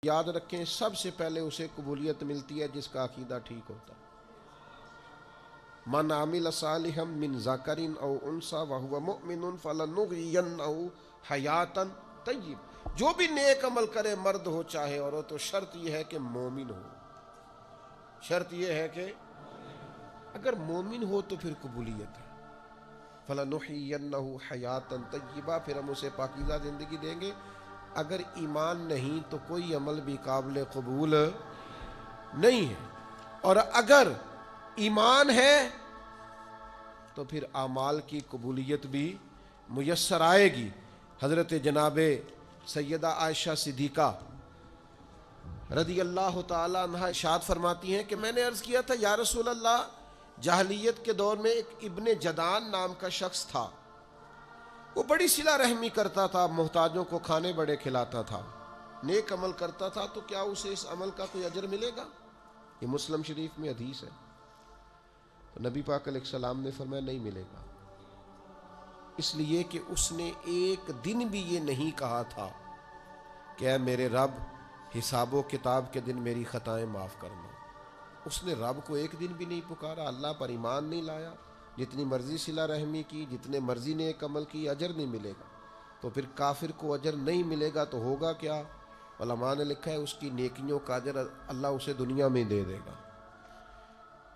یاد رکھیں سب سے پہلے اسے قبولیت ملتی ہے جس کا عقیدہ ٹھیک ہوتا ہے. من عمل صالحا من ذکر او انثی وهو مؤمن فلنحینہ حیاتا طیبہ. جو بھی نیک عمل کرے مرد ہو چاہے عورت ہو، شرط یہ ہے کہ مومن ہو. شرط یہ ہے کہ اگر مومن ہو تو پھر قبولیت ہے. فلنحینہ حیاتا طیبہ، پھر ہم اسے پاکیزہ زندگی دیں گے. اگر ایمان نہیں تو کوئی عمل بھی قابل قبول نہیں ہے. اور اگر ایمان ہے تو پھر اعمال کی قبولیت بھی میسر آئے گی. حضرت جناب سیدہ عائشہ صدیقہ رضی اللہ تعالی عنہا ارشاد فرماتی ہیں کہ میں نے عرض کیا تھا یا رسول اللہ، جاہلیت کے دور میں ایک ابن جدان نام کا شخص تھا، وہ بڑی صلہ رحمی کرتا تھا، محتاجوں کو کھانے بڑے کھلاتا تھا، نیک عمل کرتا تھا، تو کیا اسے اس عمل کا کوئی اجر ملے گا؟ یہ مسلم شریف میں حدیث ہے. تو نبی پاک علیہ السلام نے فرمایا نہیں ملے گا، اس لیے کہ اس نے ایک دن بھی یہ نہیں کہا تھا کہ اے میرے رب حساب و کتاب کے دن میری خطائیں معاف کرنا. اس نے رب کو ایک دن بھی نہیں پکارا، اللہ پر ایمان نہیں لایا، جتنی مرضی صلہ رحمی کی، جتنے مرضی نیک عمل کی، اجر نہیں ملے گا. تو پھر کافر کو اجر نہیں ملے گا تو ہوگا کیا؟ علماء نے لکھا ہے اس کی نیکیوں کا اجر اللہ اسے دنیا میں دے دے گا.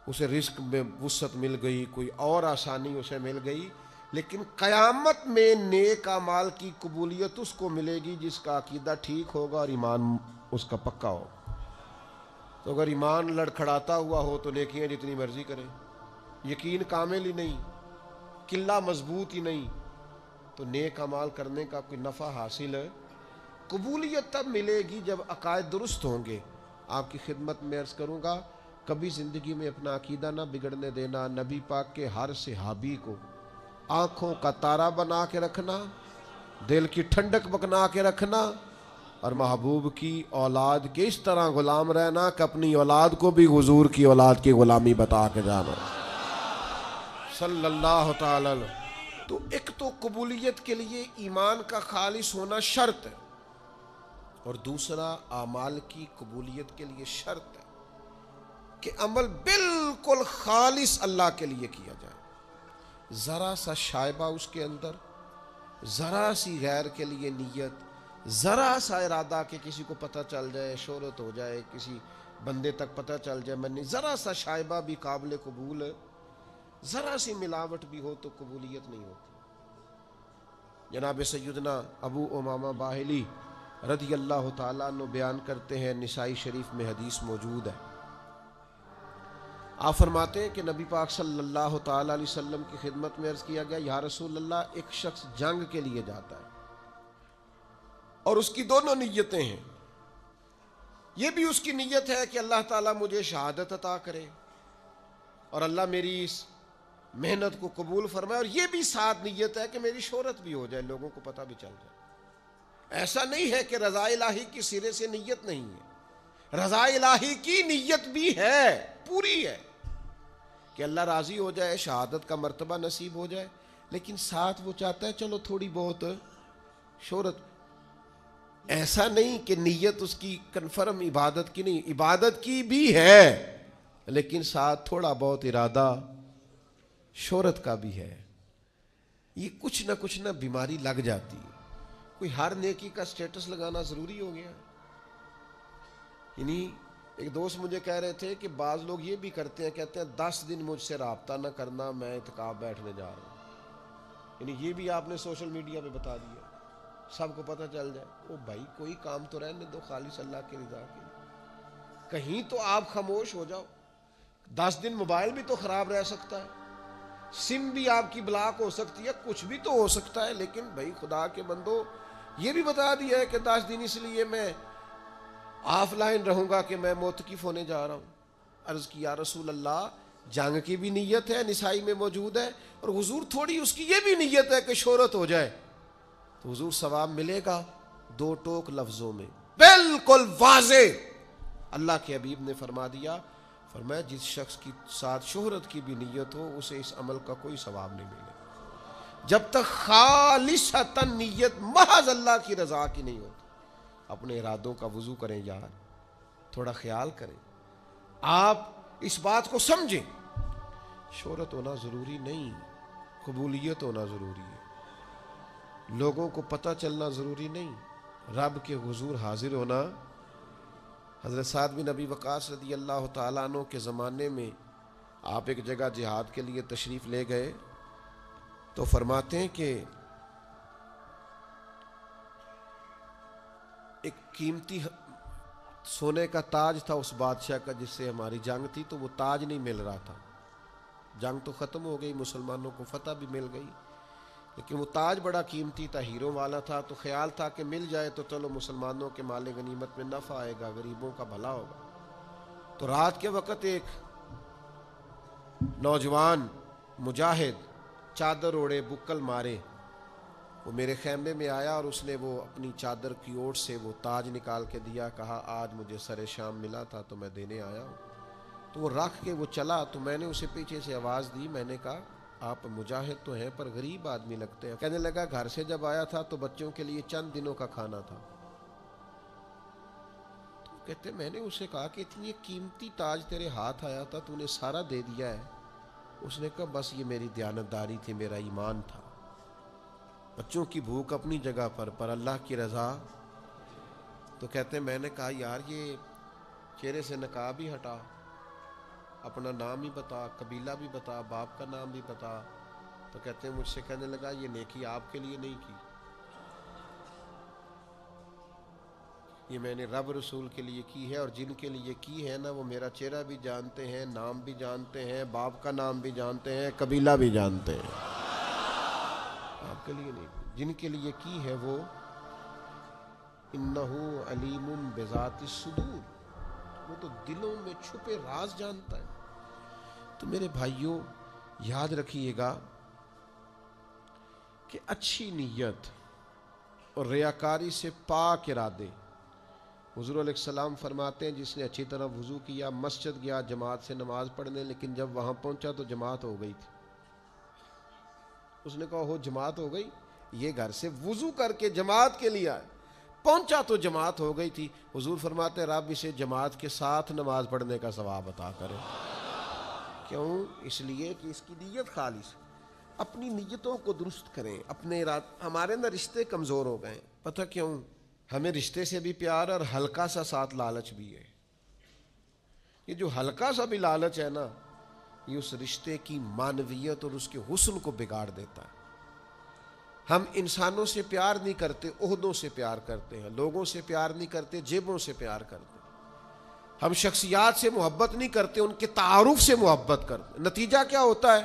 اسے رزق میں وسعت مل گئی، کوئی اور آسانی اسے مل گئی، لیکن قیامت میں نیک اعمال کی قبولیت اس کو ملے گی جس کا عقیدہ ٹھیک ہوگا اور ایمان اس کا پکا ہو. تو اگر ایمان لڑکھڑاتا ہوا ہو تو نیکیاں جتنی مرضی کریں، یقین کامل ہی نہیں، قلہ مضبوط ہی نہیں، تو نیک اعمال کرنے کا کوئی نفع حاصل ہے. قبولیت تب ملے گی جب عقائد درست ہوں گے. آپ کی خدمت میں عرض کروں گا، کبھی زندگی میں اپنا عقیدہ نہ بگڑنے دینا، نبی پاک کے ہر صحابی کو آنکھوں کا تارا بنا کے رکھنا، دل کی ٹھنڈک بنا کے رکھنا، اور محبوب کی اولاد کے اس طرح غلام رہنا کہ اپنی اولاد کو بھی حضور کی اولاد کی غلامی بتا کے جانا صلی اللہ تعالی. تو ایک تو قبولیت کے لیے ایمان کا خالص ہونا شرط ہے، اور دوسرا اعمال کی قبولیت کے لیے شرط ہے کہ عمل بالکل خالص اللہ کے لیے کیا جائے. ذرا سا شائبہ اس کے اندر، ذرا سی غیر کے لیے نیت، ذرا سا ارادہ کہ کسی کو پتہ چل جائے، شہرت ہو جائے، کسی بندے تک پتہ چل جائے میں نہیں، ذرا سا شائبہ بھی قابل قبول ہے. ذرا سی ملاوٹ بھی ہو تو قبولیت نہیں ہوتی. جناب سیدنا ابو امامہ باہلی رضی اللہ تعالیٰ عنہ بیان کرتے ہیں، نسائی شریف میں حدیث موجود ہے. آپ فرماتے ہیں کہ نبی پاک صلی اللہ تعالیٰ علیہ وسلم کی خدمت میں عرض کیا گیا یا رسول اللہ، ایک شخص جنگ کے لیے جاتا ہے اور اس کی دونوں نیتیں ہیں. یہ بھی اس کی نیت ہے کہ اللہ تعالیٰ مجھے شہادت عطا کرے اور اللہ میری اس محنت کو قبول فرمائے، اور یہ بھی ساتھ نیت ہے کہ میری شہرت بھی ہو جائے، لوگوں کو پتہ بھی چل جائے. ایسا نہیں ہے کہ رضا الہی کی سرے سے نیت نہیں ہے، رضا الہی کی نیت بھی ہے، پوری ہے کہ اللہ راضی ہو جائے، شہادت کا مرتبہ نصیب ہو جائے، لیکن ساتھ وہ چاہتا ہے چلو تھوڑی بہت شہرت. ایسا نہیں کہ نیت اس کی کنفرم عبادت کی نہیں، عبادت کی بھی ہے، لیکن ساتھ تھوڑا بہت ارادہ شہرت کا بھی ہے. یہ کچھ نہ بیماری لگ جاتی ہے. کوئی ہر نیکی کا سٹیٹس لگانا ضروری ہو گیا. یعنی ایک دوست مجھے کہہ رہے تھے کہ بعض لوگ یہ بھی کرتے ہیں، کہتے ہیں 10 دن مجھ سے رابطہ نہ کرنا، میں اعتکاف بیٹھنے جا رہا ہوں. یعنی یہ بھی آپ نے سوشل میڈیا پہ بتا دیا، سب کو پتہ چل جائے. او بھائی کوئی کام تو رہنے دو خالص اللہ کی رضا کے لیے. کہیں تو آپ خاموش ہو جاؤ. 10 دن موبائل بھی تو خراب رہ سکتا ہے، سم بھی آپ کی بلاک ہو سکتی ہے، کچھ بھی تو ہو سکتا ہے، لیکن بھائی خدا کے بندو یہ بھی بتا دیا ہے کہ 10 دن اس لیے میں آف لائن رہوں گا کہ میں معتکف ہونے جا رہا ہوں. عرض کی یا رسول اللہ، جنگ کی بھی نیت ہے، نسائی میں موجود ہے، اور حضور تھوڑی اس کی یہ بھی نیت ہے کہ شہرت ہو جائے، تو حضور ثواب ملے گا. 2 ٹوک لفظوں میں بالکل واضح اللہ کے حبیب نے فرما دیا، فرمایا جس شخص کی ساتھ شہرت کی بھی نیت ہو اسے اس عمل کا کوئی ثواب نہیں ملے جب تک خالصتاً نیت محض اللہ کی رضا کی نہیں ہوتی. اپنے ارادوں کا وضو کریں یار، تھوڑا خیال کریں، آپ اس بات کو سمجھیں، شہرت ہونا ضروری نہیں، قبولیت ہونا ضروری ہے، لوگوں کو پتہ چلنا ضروری نہیں، رب کے حضور حاضر ہونا۔ حضرت سعد بن ابی وقاص رضی اللہ تعالیٰ عنہ کے زمانے میں آپ ایک جگہ جہاد کے لیے تشریف لے گئے تو فرماتے ہیں کہ ایک قیمتی سونے کا تاج تھا اس بادشاہ کا جس سے ہماری جنگ تھی، تو وہ تاج نہیں مل رہا تھا، جنگ تو ختم ہو گئی، مسلمانوں کو فتح بھی مل گئی، لیکن وہ تاج بڑا قیمتی تھا، ہیروں والا تھا، تو خیال تھا کہ مل جائے تو چلو مسلمانوں کے مال غنیمت میں نفع آئے گا، غریبوں کا بھلا ہوگا۔ تو رات کے وقت ایک نوجوان مجاہد چادر اوڑے بکل مارے وہ میرے خیمے میں آیا اور اس نے وہ اپنی چادر کی اوٹ سے وہ تاج نکال کے دیا، کہا آج مجھے سر شام ملا تھا تو میں دینے آیا ہوں۔ تو وہ رکھ کے وہ چلا، تو میں نے اسے پیچھے سے آواز دی، میں نے کہا آپ مجاہد تو ہیں پر غریب آدمی لگتے ہیں۔ کہنے لگا گھر سے جب آیا تھا تو بچوں کے لیے چند دنوں کا کھانا تھا۔ تو کہتے میں نے اسے کہا کہ اتنی قیمتی تاج تیرے ہاتھ آیا تھا تو نے سارا دے دیا ہے؟ اس نے کہا بس یہ میری دیانتداری تھی، میرا ایمان تھا، بچوں کی بھوک اپنی جگہ پر اللہ کی رضا۔ تو کہتے میں نے کہا یار یہ چہرے سے نقاب ہی ہٹا، اپنا نام ہی بتا، قبیلہ بھی بتا، باپ کا نام بھی بتا۔ تو کہتے ہیں مجھ سے کہنے لگا یہ نیکی آپ کے لیے نہیں کی، یہ میں نے رب رسول کے لیے کی ہے، اور جن کے لیے کی ہے نا وہ میرا چہرہ بھی جانتے ہیں، نام بھی جانتے ہیں، باپ کا نام بھی جانتے ہیں، قبیلہ بھی جانتے ہیں، آپ کے لیے نہیں، جن کے لیے کی ہے وہ انہو علیم بذات الصدور، وہ تو دلوں میں چھپے راز جانتا ہے۔ تو میرے بھائیوں یاد رکھیے گا کہ اچھی نیت اور ریاکاری سے پاک ارادے، حضور علیہ السلام فرماتے ہیں جس نے اچھی طرح وضو کیا، مسجد گیا جماعت سے نماز پڑھنے، لیکن جب وہاں پہنچا تو جماعت ہو گئی تھی، اس نے کہا ہو جماعت ہو گئی، یہ گھر سے وضو کر کے جماعت کے لیے آئے، پہنچا تو جماعت ہو گئی تھی۔ حضور فرماتے ہیں رب اسے جماعت کے ساتھ نماز پڑھنے کا ثواب عطا کرے۔ کیوں؟ اس لیے کہ اس کی نیت خالص۔ اپنی نیتوں کو درست کریں، اپنے ہمارے اندر رشتے کمزور ہو گئے، پتہ کیوں؟ ہمیں رشتے سے بھی پیار اور ہلکا سا ساتھ لالچ بھی ہے۔ یہ جو ہلکا سا بھی لالچ ہے نا، یہ اس رشتے کی معنویت اور اس کے حسن کو بگاڑ دیتا ہے۔ ہم انسانوں سے پیار نہیں کرتے، عہدوں سے پیار کرتے ہیں، لوگوں سے پیار نہیں کرتے، جیبوں سے پیار کرتے ہیں، ہم شخصیات سے محبت نہیں کرتے، ان کے تعارف سے محبت کرتے ہیں۔ نتیجہ کیا ہوتا ہے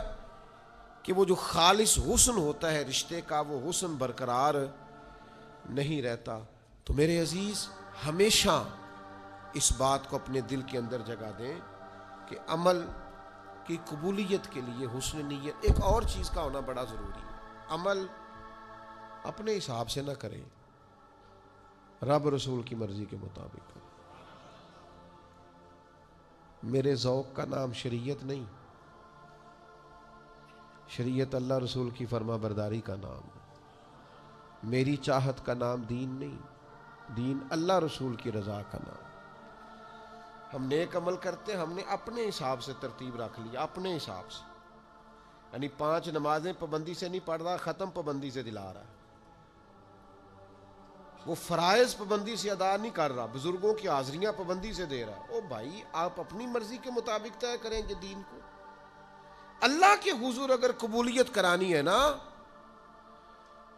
کہ وہ جو خالص حسن ہوتا ہے رشتے کا، وہ حسن برقرار نہیں رہتا۔ تو میرے عزیز ہمیشہ اس بات کو اپنے دل کے اندر جگہ دیں کہ عمل کی قبولیت کے لیے حسن نیت، ایک اور چیز کا ہونا بڑا ضروری ہے، عمل اپنے حساب سے نہ کریں، رب رسول کی مرضی کے مطابق کریں۔ میرے ذوق کا نام شریعت نہیں، شریعت اللہ رسول کی فرما برداری کا نام ہے۔ میری چاہت کا نام دین نہیں، دین اللہ رسول کی رضا کا نام۔ ہم نیک عمل کرتے ہیں، ہم نے اپنے حساب سے ترتیب رکھ لیا، اپنے حساب سے، یعنی 5 نمازیں پابندی سے نہیں پڑھ رہا، ختم پابندی سے دلا رہا ہے، وہ فرائض پابندی سے ادا نہیں کر رہا، بزرگوں کی حاضریاں پابندی سے دے رہا ہے۔ او بھائی آپ اپنی مرضی کے مطابق طے کریں گے دین کو۔ اللہ کے حضور اگر قبولیت کرانی ہے نا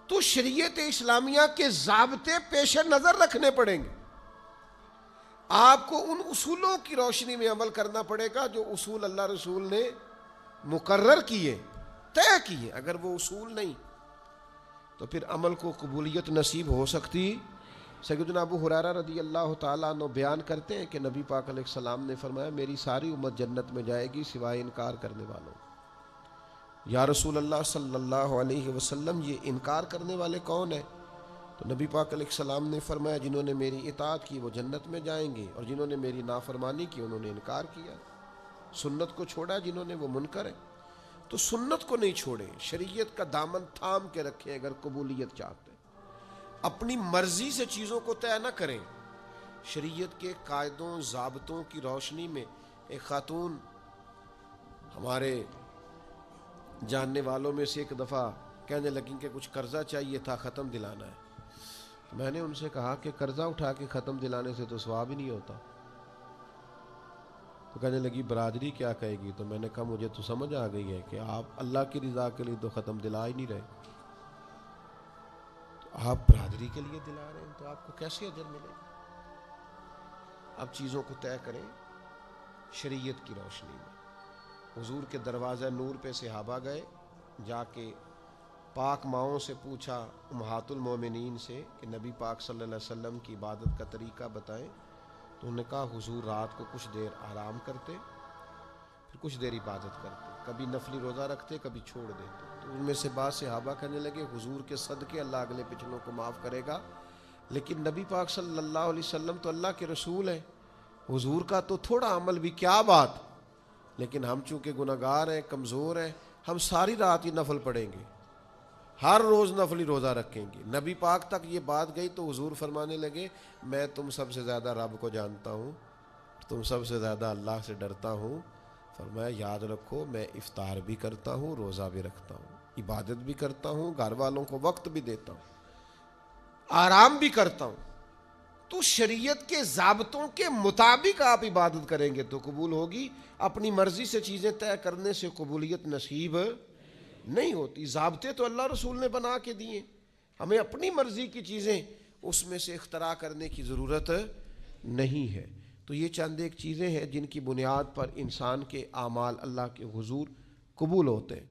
تو شریعت اسلامیہ کے ضابطے پیش نظر رکھنے پڑیں گے، آپ کو ان اصولوں کی روشنی میں عمل کرنا پڑے گا جو اصول اللہ رسول نے مقرر کیے، طے کیے۔ اگر وہ اصول نہیں تو پھر عمل کو قبولیت نصیب ہو سکتی۔ سیدنا ابو ہریرہ رضی اللہ تعالیٰ عنہ بیان کرتے ہیں کہ نبی پاک علیہ السلام نے فرمایا میری ساری امت جنت میں جائے گی سوائے انکار کرنے والوں۔ یا رسول اللہ صلی اللہ علیہ وسلم یہ انکار کرنے والے کون ہیں؟ تو نبی پاک علیہ السلام نے فرمایا جنہوں نے میری اطاعت کی وہ جنت میں جائیں گے، اور جنہوں نے میری نافرمانی کی انہوں نے انکار کیا، سنت کو چھوڑا جنہوں نے وہ منکر ہے۔ تو سنت کو نہیں چھوڑیں، شریعت کا دامن تھام کے رکھیں اگر قبولیت چاہتے ہیں۔ اپنی مرضی سے چیزوں کو طے نہ کریں. شریعت کے قاعدوں ضابطوں کی روشنی میں ایک خاتون ہمارے جاننے والوں میں سے ایک دفعہ کہنے لگیں کہ کچھ قرضہ چاہیے تھا، ختم دلانا ہے. میں نے ان سے کہا کہ قرضہ اٹھا کے ختم دلانے سے تو ثواب ہی نہیں ہوتا. تو کہنے لگی برادری کیا کہے گی؟ تو میں نے کہا مجھے تو سمجھ آ گئی ہے کہ آپ اللہ کی رضا کے لیے تو ختم دلا ہی نہیں رہے، تو آپ برادری کے لیے دلا رہے ہیں، تو آپ کو کیسے اجر ملے گا؟ اب چیزوں کو طے کریں شریعت کی روشنی میں. حضور کے دروازہ نور پہ صحابہ گئے، جا کے پاک ماؤں سے پوچھا، امہات المومنین سے، کہ نبی پاک صلی اللہ علیہ وسلم کی عبادت کا طریقہ بتائیں. تو انہوں نے کہا حضور رات کو کچھ دیر آرام کرتے، پھر کچھ دیر عبادت کرتے، کبھی نفلی روزہ رکھتے، کبھی چھوڑ دیتے. تو ان میں سے بعض صحابہ کہنے لگے حضور کے صدقے اللہ اگلے پچھلوں کو معاف کرے گا، لیکن نبی پاک صلی اللہ علیہ وسلم تو اللہ کے رسول ہیں، حضور کا تو تھوڑا عمل بھی کیا بات، لیکن ہم چونکہ گناہگار ہیں، کمزور ہیں، ہم ساری رات ہی نفل پڑھیں گے، ہر روز نفلی روزہ رکھیں گے. نبی پاک تک یہ بات گئی تو حضور فرمانے لگے میں تم سب سے زیادہ رب کو جانتا ہوں، تم سب سے زیادہ اللہ سے ڈرتا ہوں. فرمایا یاد رکھو میں افطار بھی کرتا ہوں، روزہ بھی رکھتا ہوں، عبادت بھی کرتا ہوں، گھر والوں کو وقت بھی دیتا ہوں، آرام بھی کرتا ہوں. تو شریعت کے ضابطوں کے مطابق آپ عبادت کریں گے تو قبول ہوگی. اپنی مرضی سے چیزیں طے کرنے سے قبولیت نصیب نہیں ہوتی. ضابطے تو اللہ رسول نے بنا کے دیے، ہمیں اپنی مرضی کی چیزیں اس میں سے اختراع کرنے کی ضرورت نہیں ہے. تو یہ چند ایک چیزیں ہیں جن کی بنیاد پر انسان کے اعمال اللہ کے حضور قبول ہوتے ہیں.